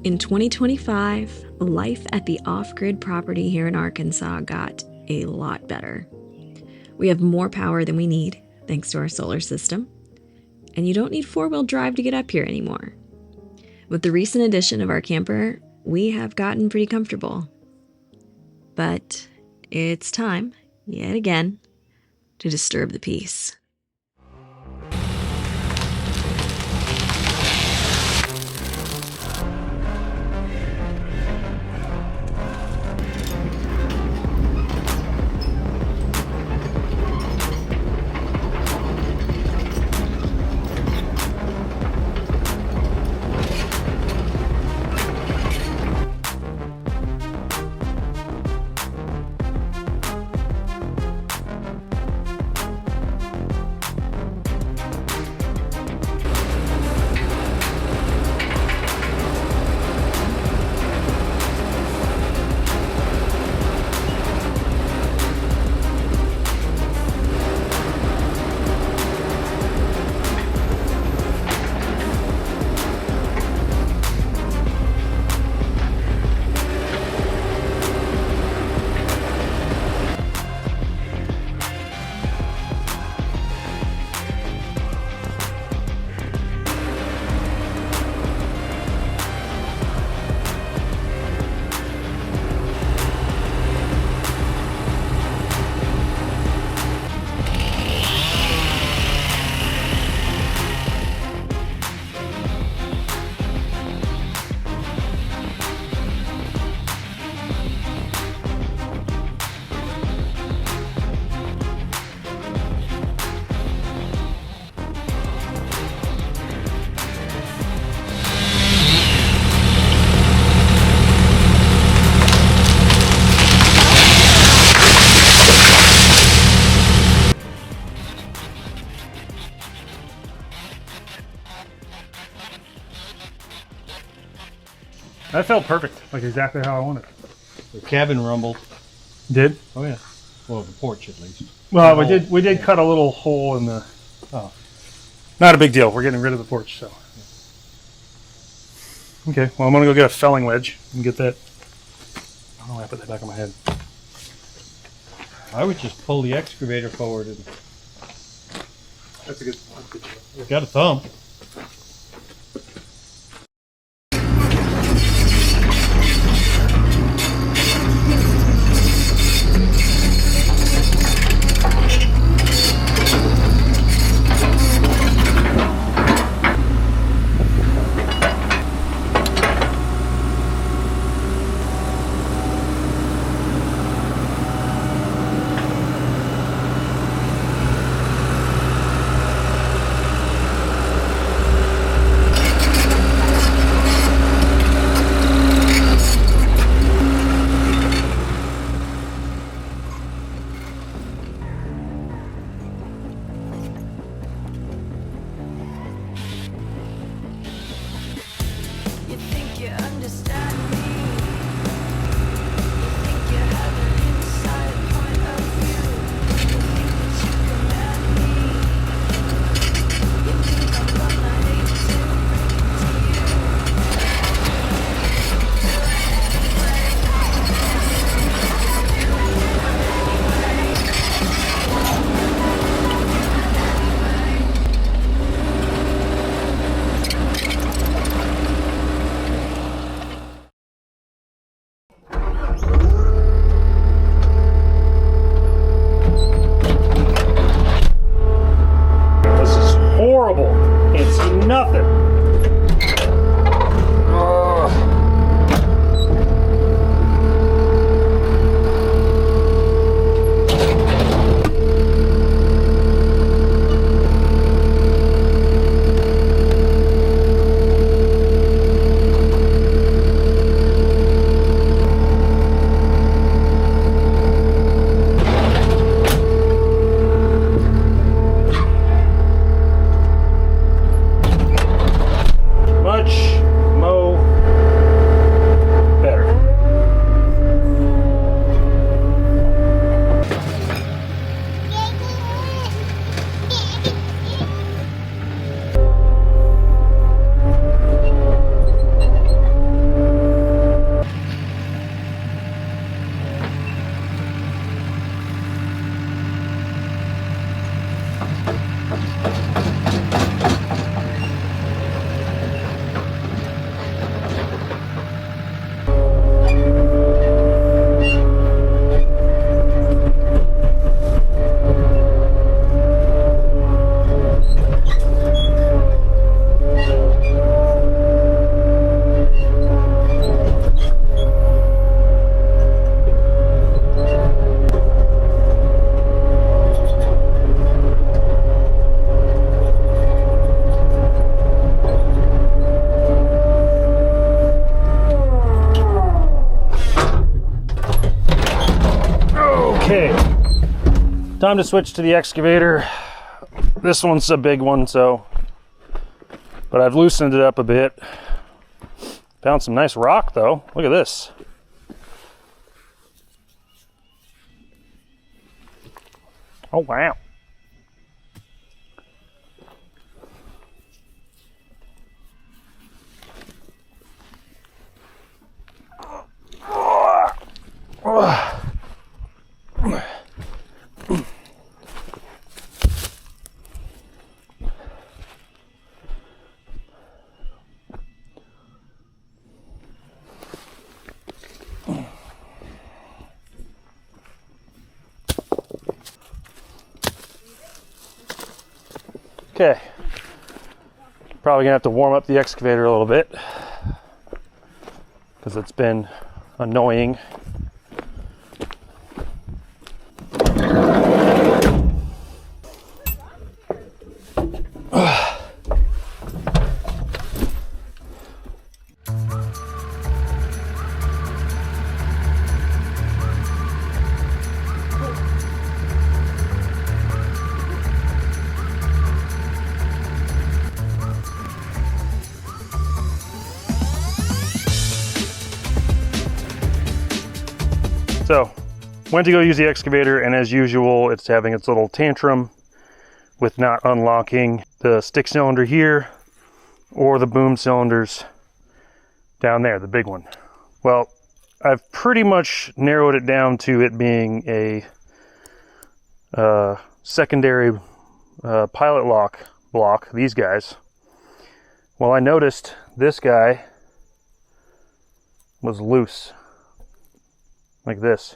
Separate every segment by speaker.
Speaker 1: In 2025, life at the off-grid property here in Arkansas got a lot better. We have more power than we need, thanks to our solar system, and you don't need four-wheel drive to get up here anymore. With the recent addition of our camper, we have gotten pretty comfortable. But it's time, yet again, to disturb the peace.
Speaker 2: That felt perfect, like exactly how I wanted it.
Speaker 3: The cabin rumbled.
Speaker 2: Did?
Speaker 3: Oh yeah. Well, the porch at least.
Speaker 2: Well, we did cut a little hole in the.
Speaker 3: Oh.
Speaker 2: Not a big deal. We're getting rid of the porch, so. Okay. Well, I'm gonna go get a felling wedge and get that. I don't know why I put that back on my head.
Speaker 3: I would just pull the excavator forward and.
Speaker 2: That's a good.
Speaker 3: Got a thumb.
Speaker 2: Okay, time to switch to the excavator. This one's a big one, but I've loosened it up a bit. Found some nice rock though. Look at this. Oh wow. Okay, probably gonna have to warm up the excavator a little bit because it's been annoying. So, went to go use the excavator, and as usual, it's having its little tantrum with not unlocking the stick cylinder here or the boom cylinders down there, the big one. Well, I've pretty much narrowed it down to it being a secondary pilot lock block, these guys. Well, I noticed this guy was loose. Like this.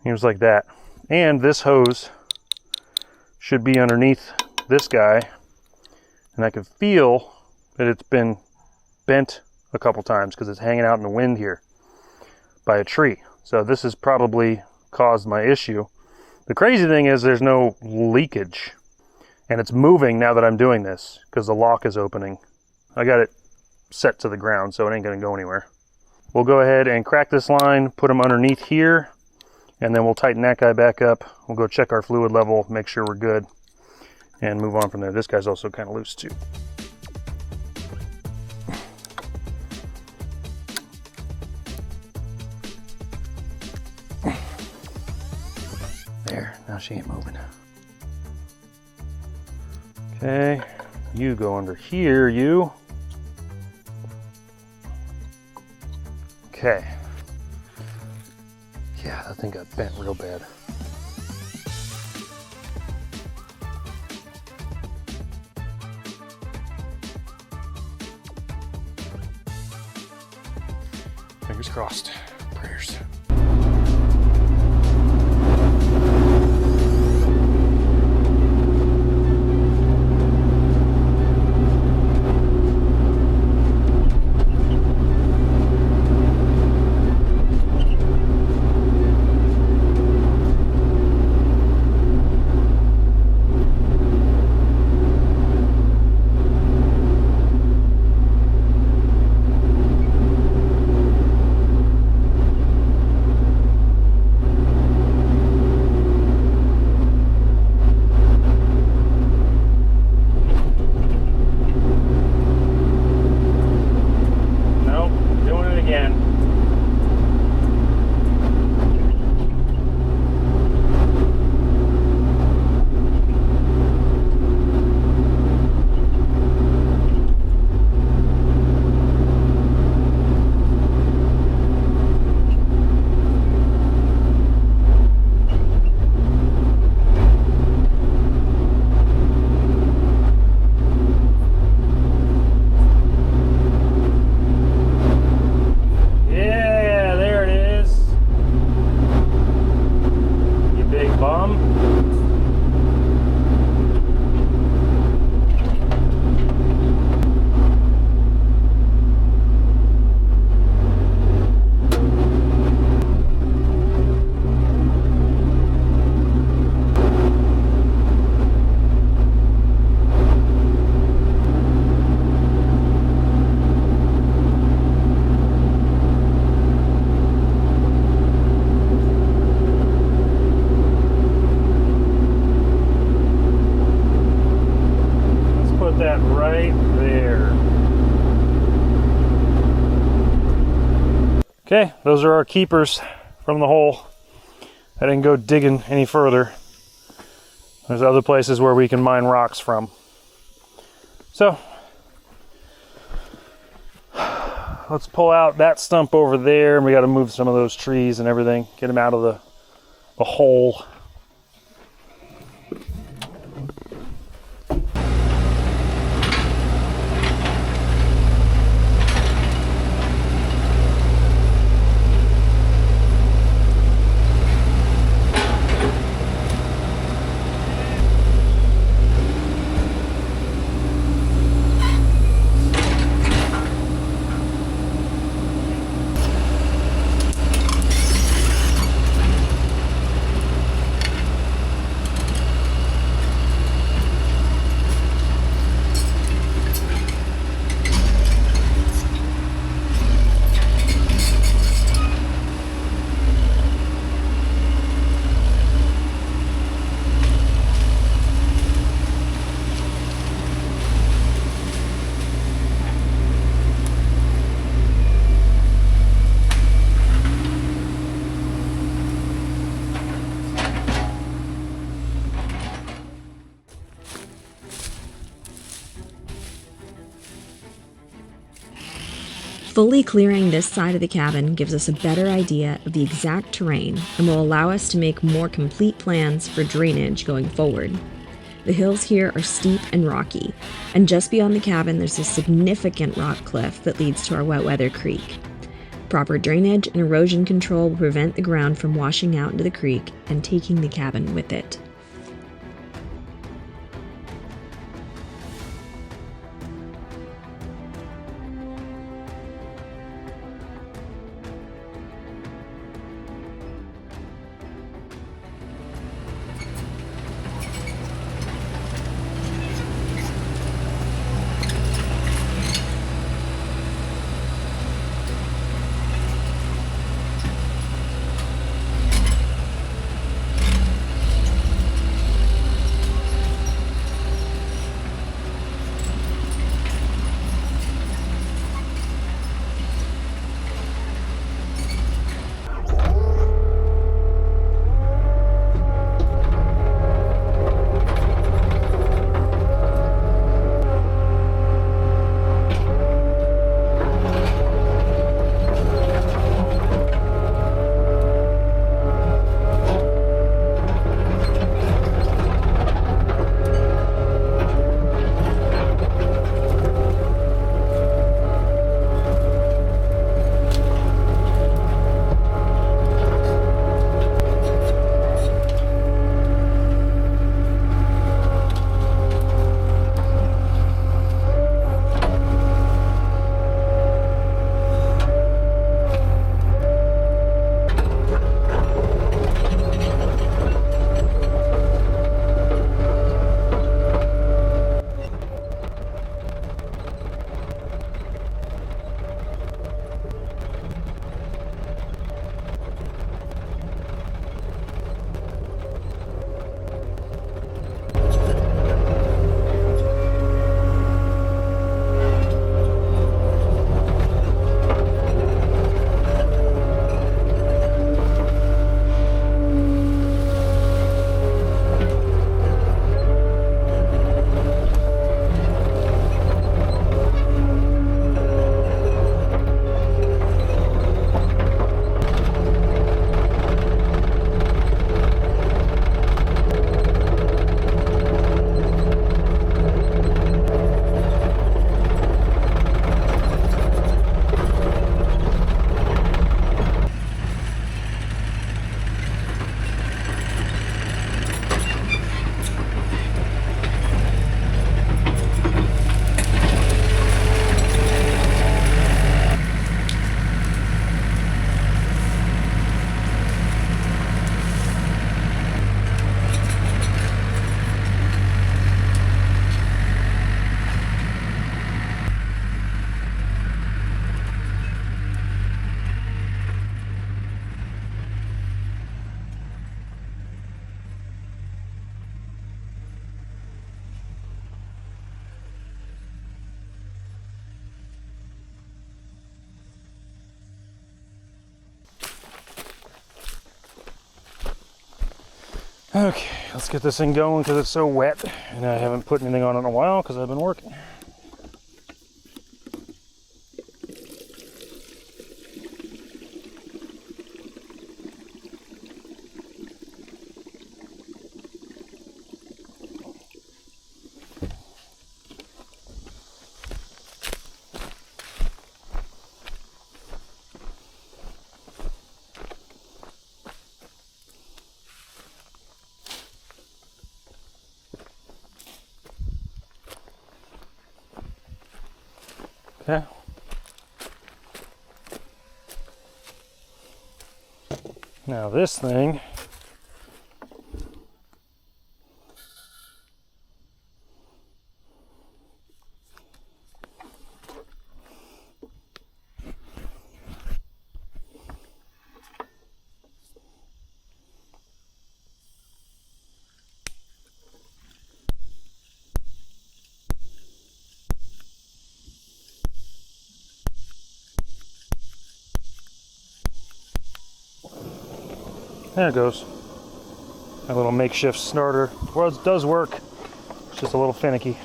Speaker 2: He was like that. And this hose should be underneath this guy. And I can feel that it's been bent a couple times because it's hanging out in the wind here by a tree. So this has probably caused my issue. The crazy thing is there's no leakage. And it's moving now that I'm doing this because the lock is opening. I got it set to the ground so it ain't going to go anywhere. We'll go ahead and crack this line, put them underneath here, and then we'll tighten that guy back up. We'll go check our fluid level, make sure we're good, and move on from there. This guy's also kind of loose too. There, now she ain't moving. Okay, you go under here, you. Okay. Yeah, that thing got bent real bad. Fingers crossed. Prayers. Okay, those are our keepers from the hole. I didn't go digging any further. There's other places where we can mine rocks from. So, let's pull out that stump over there, and we got to move some of those trees and everything, get them out of the hole.
Speaker 1: Fully clearing this side of the cabin gives us a better idea of the exact terrain and will allow us to make more complete plans for drainage going forward. The hills here are steep and rocky, and just beyond the cabin there's a significant rock cliff that leads to our wet weather creek. Proper drainage and erosion control will prevent the ground from washing out into the creek and taking the cabin with it.
Speaker 2: Okay, let's get this thing going because it's so wet and I haven't put anything on it in a while because I've been working. Okay. Now this thing there it goes. A little makeshift starter. Well, it does work. It's just a little finicky.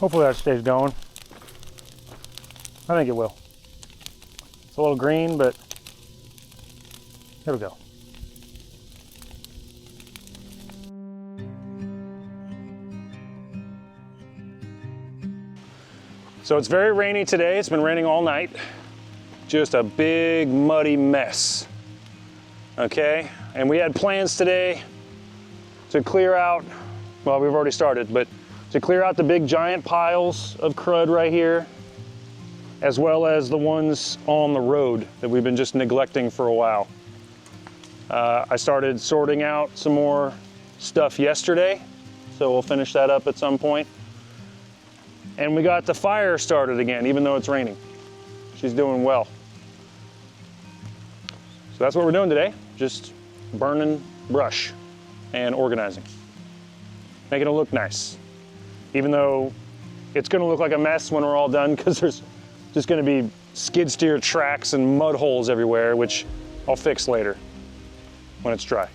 Speaker 2: Hopefully that stays going. I think it will. It's a little green, but it'll go. So it's very rainy today. It's been raining all night. Just a big muddy mess. Okay, and we had plans today to clear out, well, we've already started, but to clear out the big giant piles of crud right here, as well as the ones on the road that we've been just neglecting for a while. I started sorting out some more stuff yesterday, so we'll finish that up at some point. And we got the fire started again, even though it's raining. She's doing well. So that's what we're doing today, just burning brush and organizing. Making it look nice. Even though it's gonna look like a mess when we're all done because there's just gonna be skid steer tracks and mud holes everywhere, which I'll fix later when it's dry.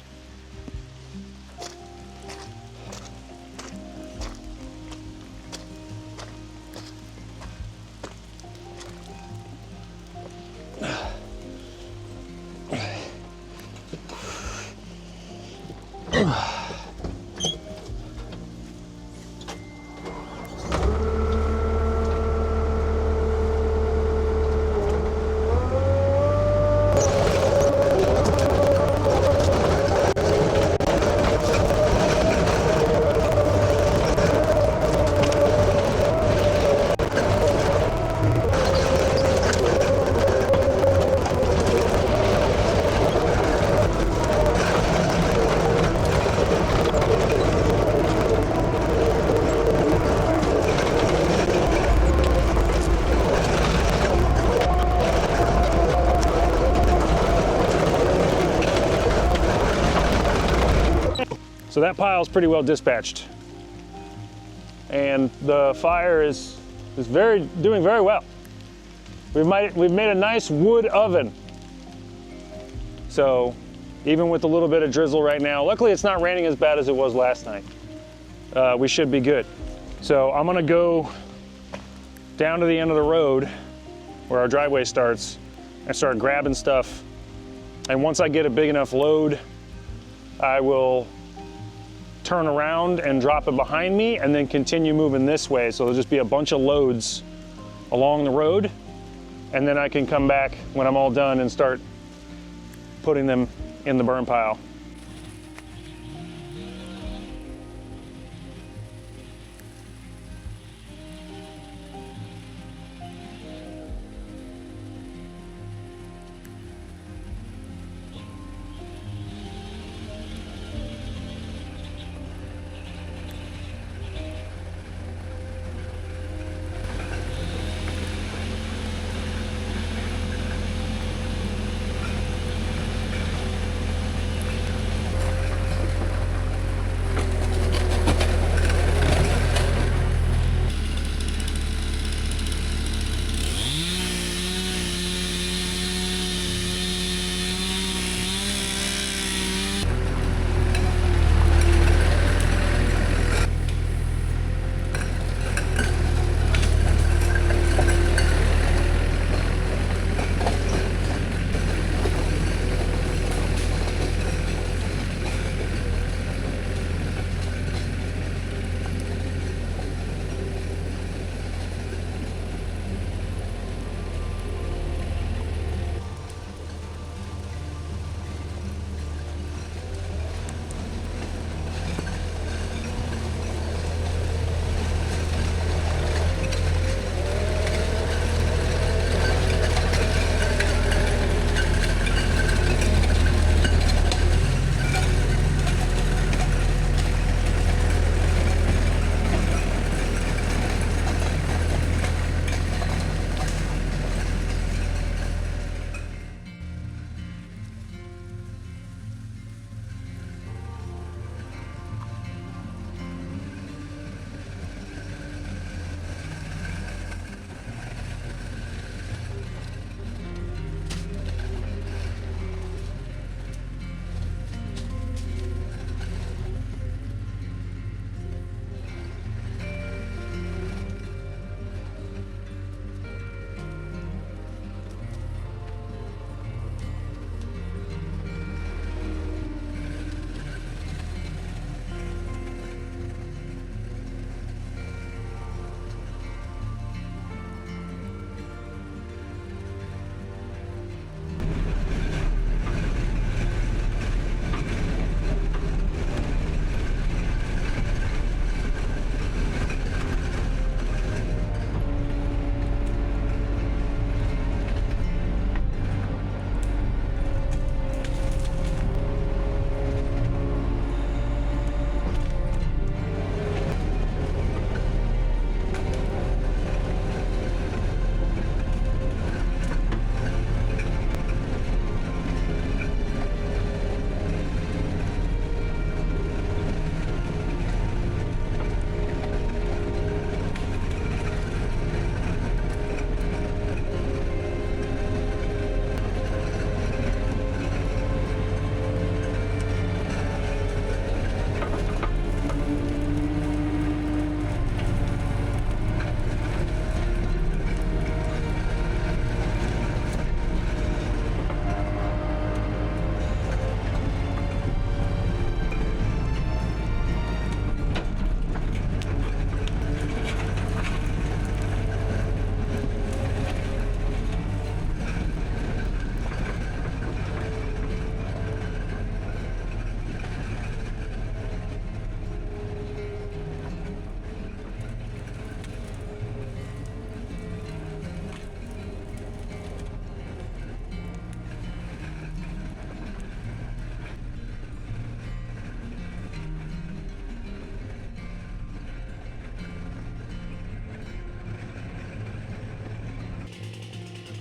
Speaker 2: So that pile's pretty well dispatched. And the fire is doing very well. We've made a nice wood oven. So even with a little bit of drizzle right now, luckily it's not raining as bad as it was last night. We should be good. So I'm gonna go down to the end of the road where our driveway starts and start grabbing stuff. And once I get a big enough load, I will turn around and drop it behind me and then continue moving this way. So there'll just be a bunch of loads along the road. And then I can come back when I'm all done and start putting them in the burn pile.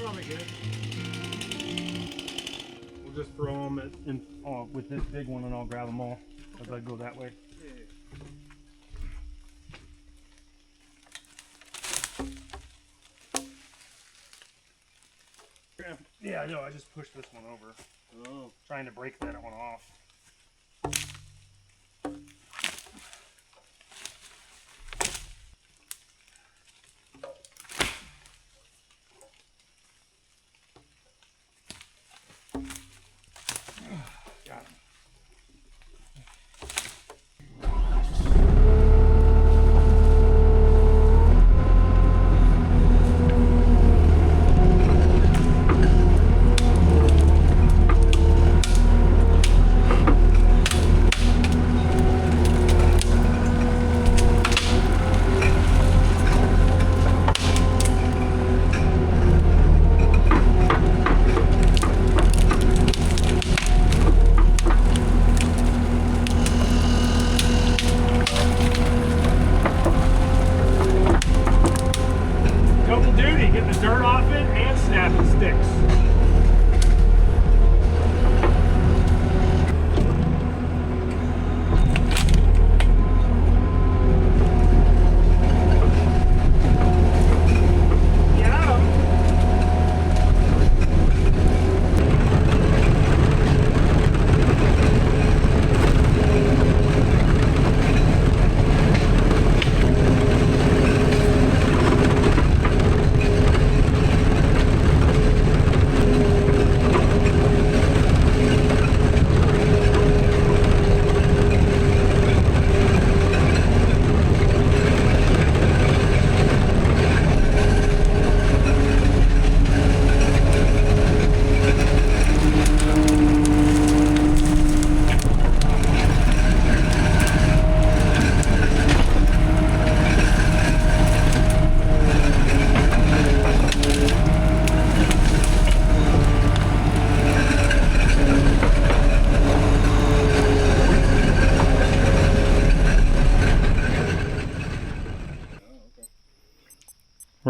Speaker 3: Probably good. We'll just throw them with this big one and I'll grab them all as I go that way. Yeah, I know. I just pushed this one over. Oh. Trying to break that one off. Got it.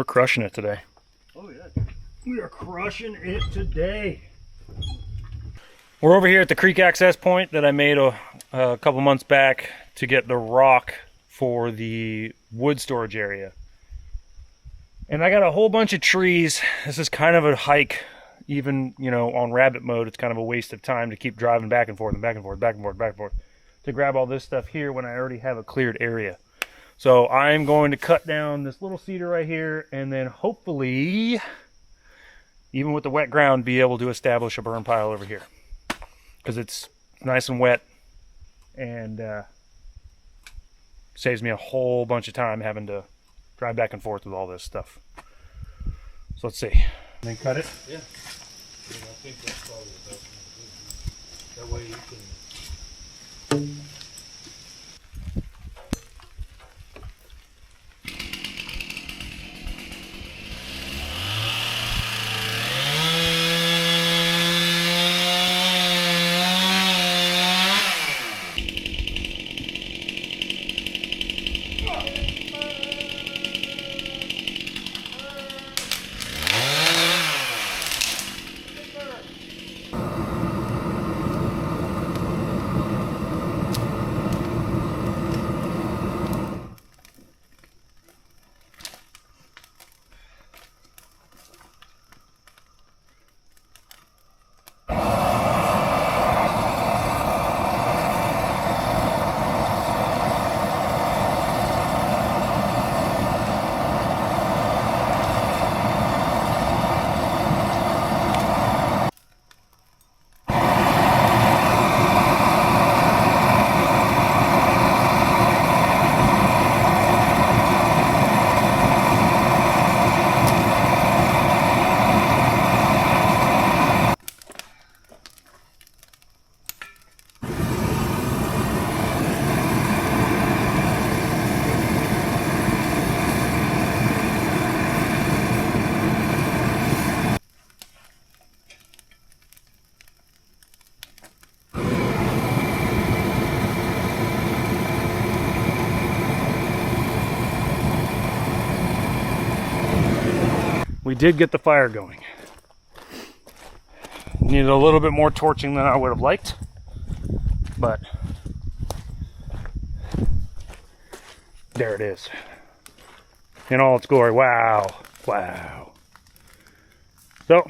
Speaker 2: crushing it today.
Speaker 3: Oh yeah, we are crushing it today.
Speaker 2: We're over here at the creek access point that I made a couple months back to get the rock for the wood storage area. And I got a whole bunch of trees. This is kind of a hike, even, you know, on rabbit mode. It's kind of a waste of time to keep driving back and forth and back and forth, back and forth, back and forth to grab all this stuff here when I already have a cleared area. So I'm going to cut down this little cedar right here, and then hopefully, even with the wet ground, be able to establish a burn pile over here. Because it's nice and wet, and saves me a whole bunch of time having to drive back and forth with all this stuff. So let's see. And then cut it?
Speaker 3: Yeah. I think that's probably the best thing to do. That way you can...
Speaker 2: We did get the fire going. Needed a little bit more torching than I would have liked, but there it is in all its glory. Wow, wow. So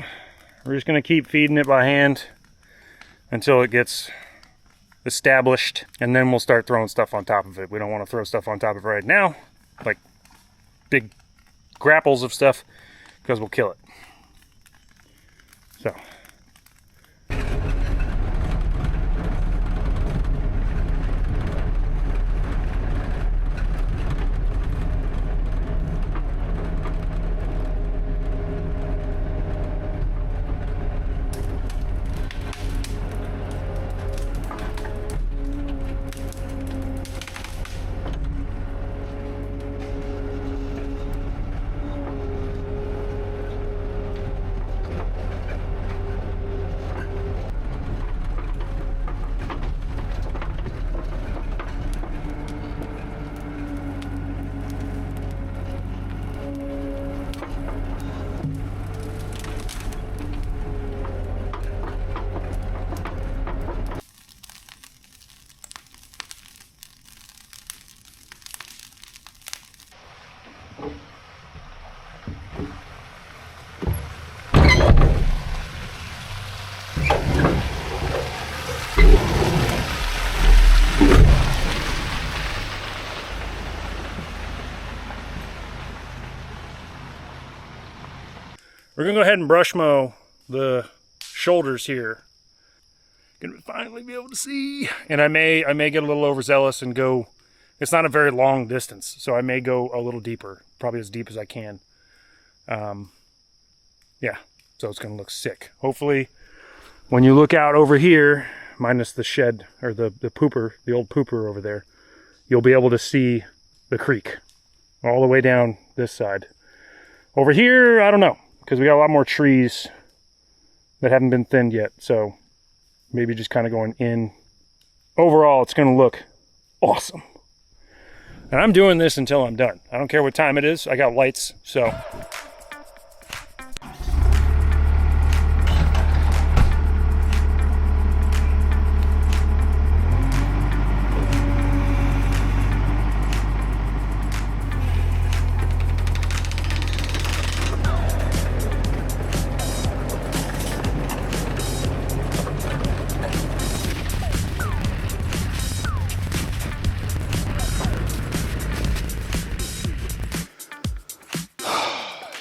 Speaker 2: we're just going to keep feeding it by hand until it gets established, and then we'll start throwing stuff on top of it. We don't want to throw stuff on top of it right now, like big grapples of stuff, because we'll kill it. So we're gonna go ahead and brush mow the shoulders here. Gonna finally be able to see. And I may get a little overzealous and go, it's not a very long distance, so I may go a little deeper, probably as deep as I can. Yeah, so it's gonna look sick. Hopefully, when you look out over here, minus the shed, or the pooper, the old pooper over there, you'll be able to see the creek all the way down this side. Over here, I don't know, because we got a lot more trees that haven't been thinned yet, so maybe just kind of going in. Overall, it's going to look awesome. And I'm doing this until I'm done. I don't care what time it is. I got lights, so.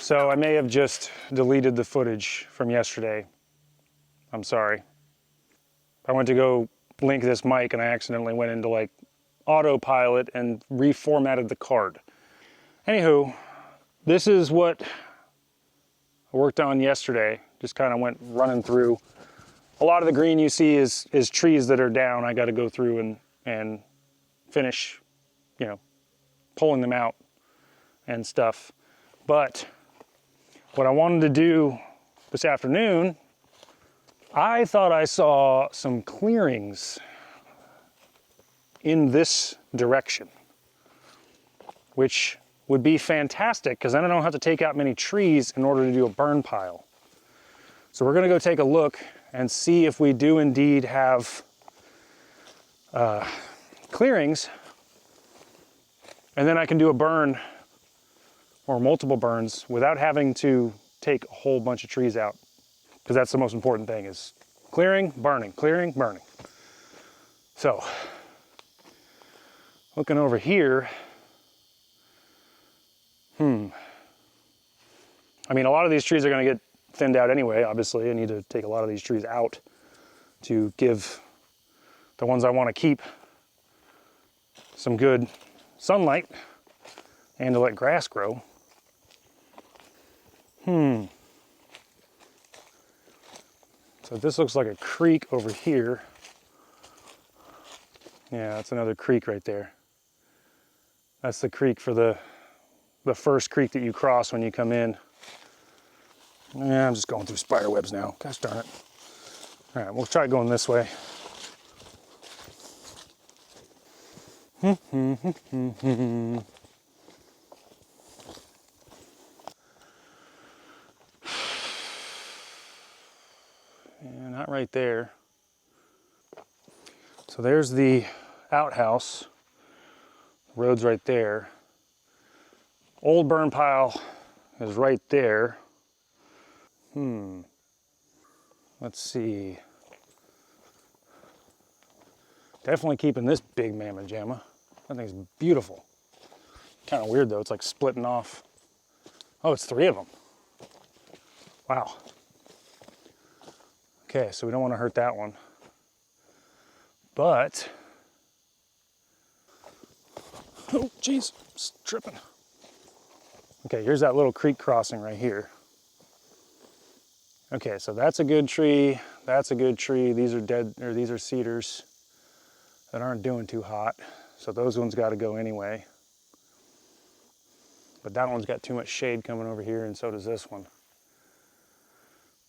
Speaker 2: So I may have just deleted the footage from yesterday. I'm sorry. I went to go link this mic and I accidentally went into like autopilot and reformatted the card. Anywho, this is what I worked on yesterday. Just kind of went running through. A lot of the green you see is trees that are down. I got to go through and finish, you know, pulling them out and stuff. But what I wanted to do this afternoon, I thought I saw some clearings in this direction, which would be fantastic because then I don't have to take out many trees in order to do a burn pile. So we're gonna go take a look and see if we do indeed have clearings, and then I can do a burn or multiple burns without having to take a whole bunch of trees out. Because that's the most important thing, is clearing, burning, clearing, burning. So, looking over here, I mean, a lot of these trees are gonna get thinned out anyway, obviously. I need to take a lot of these trees out to give the ones I wanna keep some good sunlight and to let grass grow. So this looks like a creek over here. Yeah, that's another creek right there. That's the creek for the first creek that you cross when you come in. Yeah, I'm just going through spider webs now. Gosh darn it. All right, we'll try going this way. Yeah, not right there. So there's the outhouse. Road's right there. Old burn pile is right there. Let's see. Definitely keeping this big mamma jamma. That thing's beautiful. Kind of weird though, it's like splitting off. Oh, it's 3 of them. Wow. Okay, so we don't want to hurt that one. But, oh geez, it's tripping. Okay, here's that little creek crossing right here. Okay, so that's a good tree. That's a good tree. These are dead, or these are cedars that aren't doing too hot. So those ones got to go anyway. But that one's got too much shade coming over here, and so does this one.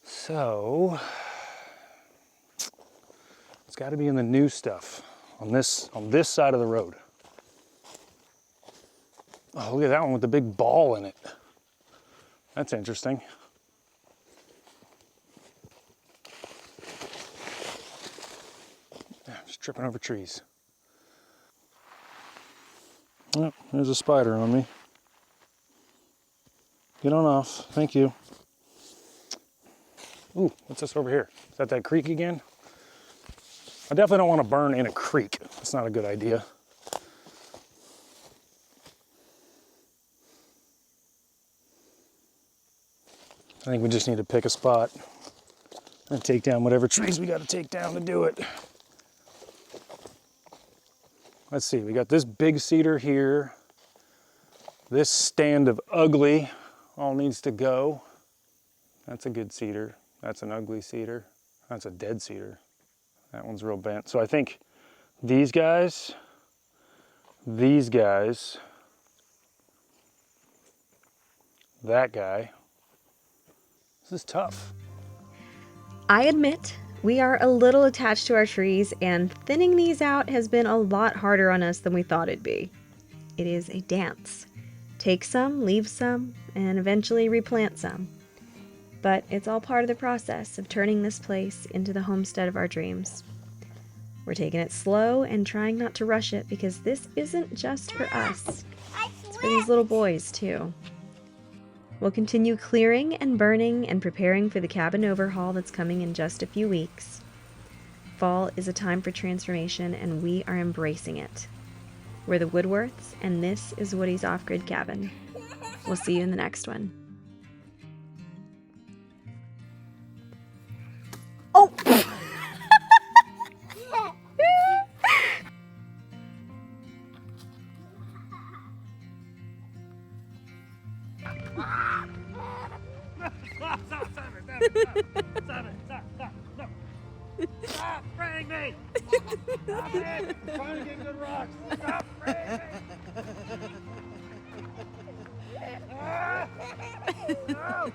Speaker 2: So it's got to be in the new stuff on this side of the road. Oh, look at that one with the big ball in it. That's interesting. Yeah, just tripping over trees. Oh, there's a spider on me. Get on off. Thank you. Ooh, what's this over here? Is that creek again? I definitely don't want to burn in a creek. That's not a good idea. I think we just need to pick a spot and take down whatever trees we got to take down to do it. Let's see, we got this big cedar here. This stand of ugly all needs to go. That's a good cedar. That's an ugly cedar. That's a dead cedar. That one's real bent. So I think these guys, that guy. This is tough.
Speaker 1: I admit we are a little attached to our trees, and thinning these out has been a lot harder on us than we thought it'd be. it is a dance. Take some, leave some, and eventually replant some. But it's all part of the process of turning this place into the homestead of our dreams. We're taking it slow and trying not to rush it because this isn't just for us. It's for these little boys, too. We'll continue clearing and burning and preparing for the cabin overhaul that's coming in just a few weeks. Fall is a time for transformation, and we are embracing it. We're the Woodworths, and this is Woody's Off-Grid Cabin. We'll see you in the next one.
Speaker 4: Oh!
Speaker 2: Stop spraying me! Stop it! I'm trying to get good rocks. Stop spraying me! No!